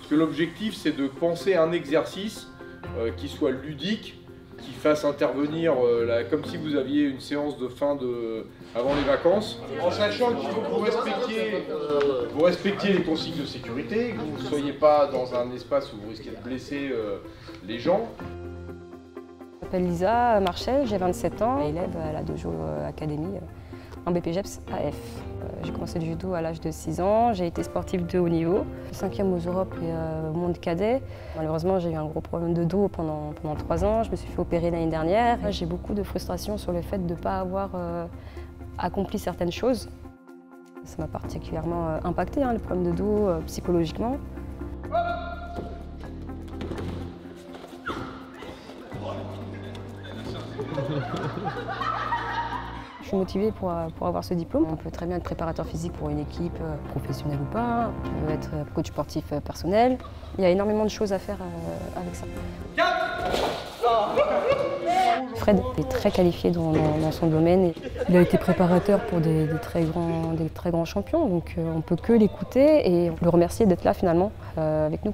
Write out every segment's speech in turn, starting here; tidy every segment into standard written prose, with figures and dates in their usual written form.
Parce que l'objectif, c'est de penser un exercice qui soit ludique, qui fasse intervenir, comme si vous aviez une séance de avant les vacances, en sachant qu'il faut que vous respectiez les consignes de sécurité, que vous ne soyez pas dans un espace où vous risquez de blesser les gens. Je m'appelle Lisa Marchel, j'ai 27 ans, élève à la Dojo Academy en BPGEPS AF. J'ai commencé le judo à l'âge de 6 ans, j'ai été sportive de haut niveau, 5e aux Europes et au monde cadet. Malheureusement, j'ai eu un gros problème de dos pendant 3 ans, je me suis fait opérer l'année dernière. J'ai beaucoup de frustration sur le fait de ne pas avoir accompli certaines choses. Ça m'a particulièrement impacté, le problème de dos, psychologiquement. Je suis motivée pour avoir ce diplôme. On peut très bien être préparateur physique pour une équipe professionnelle ou pas. On peut être coach sportif personnel. Il y a énormément de choses à faire avec ça. Fred est très qualifié dans son domaine. Il a été préparateur pour des très grands champions, donc on ne peut que l'écouter et le remercier d'être là finalement avec nous.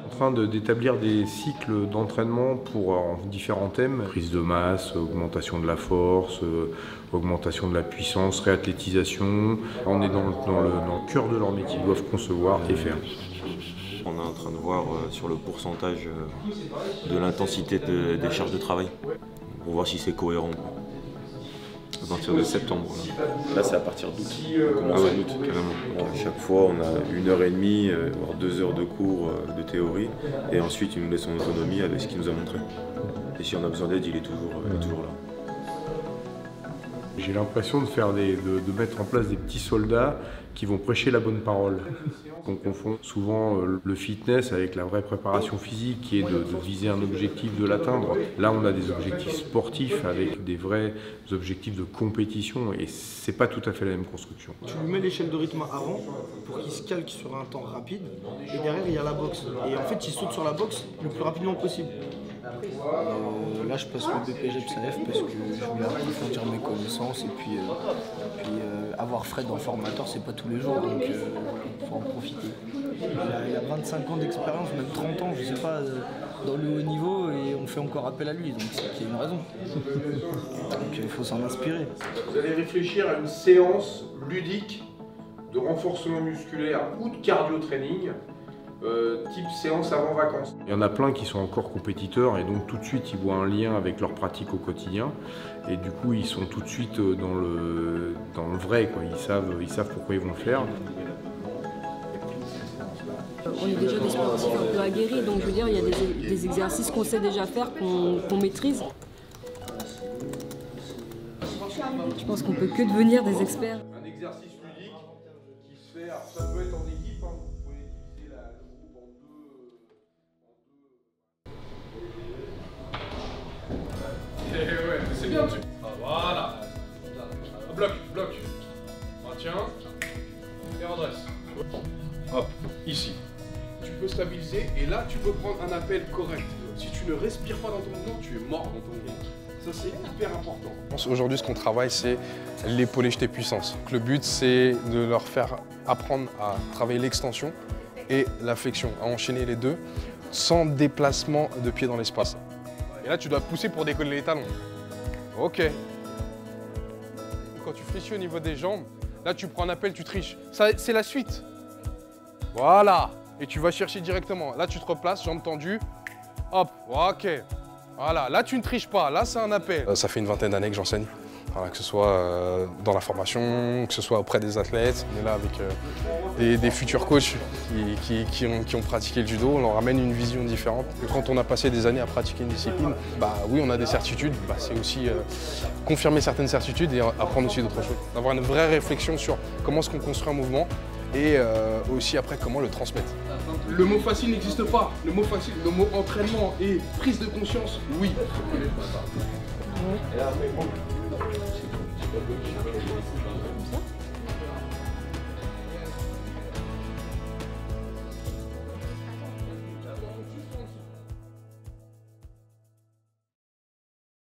En train d'établir des cycles d'entraînement pour différents thèmes, prise de masse, augmentation de la force, augmentation de la puissance, réathlétisation. On est dans le cœur de leur métier, ils doivent concevoir et faire. On est en train de voir sur le pourcentage de l'intensité des charges de travail, pour voir si c'est cohérent. À partir de septembre. Là, c'est à partir d'août. On commence en août, carrément. À chaque fois, on a 1h30, voire 2 heures de cours de théorie. Et ensuite, il nous laisse en autonomie avec ce qu'il nous a montré. Et si on a besoin d'aide, il est toujours là. J'ai l'impression de mettre en place des petits soldats qui vont prêcher la bonne parole. On confond souvent le fitness avec la vraie préparation physique qui est de viser un objectif, de l'atteindre. Là, on a des objectifs sportifs avec des vrais objectifs de compétition et c'est pas tout à fait la même construction. Tu lui mets l'échelle de rythme avant pour qu'il se calque sur un temps rapide et derrière il y a la boxe. Et en fait, il saute sur la boxe le plus rapidement possible. Là, je passe le BPGEPS AF parce que je voulais approfondir mes connaissances et puis avoir Fred en formateur, c'est pas tous les jours, donc il faut en profiter. Il a 25 ans d'expérience, même 30 ans, je sais pas, dans le haut niveau et on fait encore appel à lui, donc c'est qu'il y a une raison. Donc il faut s'en inspirer. Vous allez réfléchir à une séance ludique de renforcement musculaire ou de cardio-training. Type séance avant vacances. Il y en a plein qui sont encore compétiteurs et donc tout de suite ils voient un lien avec leur pratique au quotidien et du coup ils sont tout de suite dans le vrai, quoi. Ils savent pourquoi ils vont le faire. On est déjà des sportifs un peu aguerris, donc je veux dire il y a des exercices qu'on sait déjà faire, qu'on maîtrise. Je pense qu'on peut que devenir des experts. Un exercice ludique qui se fait, ça peut être en équipe, hein. Ouais, c'est bien dessus. Voilà. Bloc. Maintiens. Et redresse. Hop, ici. Tu peux stabiliser et là tu peux prendre un appel correct. Si tu ne respires pas dans ton mouvement, tu es mort dans ton mouvement. Ça c'est hyper important. Aujourd'hui ce qu'on travaille c'est l'épaule et jeté puissance. Le but c'est de leur faire apprendre à travailler l'extension et la flexion, à enchaîner les deux sans déplacement de pied dans l'espace. Et là, tu dois pousser pour décoller les talons. Ok. Quand tu fléchis au niveau des jambes, là, tu prends un appel, tu triches. C'est la suite. Voilà. Et tu vas chercher directement. Là, tu te replaces, jambes tendues. Hop. Ok. Voilà. Là, tu ne triches pas. Là, c'est un appel. Ça fait une vingtaine d'années que j'enseigne. Voilà, que ce soit dans la formation, que ce soit auprès des athlètes. On est là avec des futurs coachs qui ont pratiqué le judo. On leur ramène une vision différente. Et quand on a passé des années à pratiquer une discipline, oui, on a des certitudes. C'est aussi confirmer certaines certitudes et apprendre aussi d'autres choses. Avoir une vraie réflexion sur comment est-ce qu'on construit un mouvement et aussi après comment le transmettre. Le mot facile n'existe pas. Le mot facile, le mot entraînement et prise de conscience, oui. Et là, après,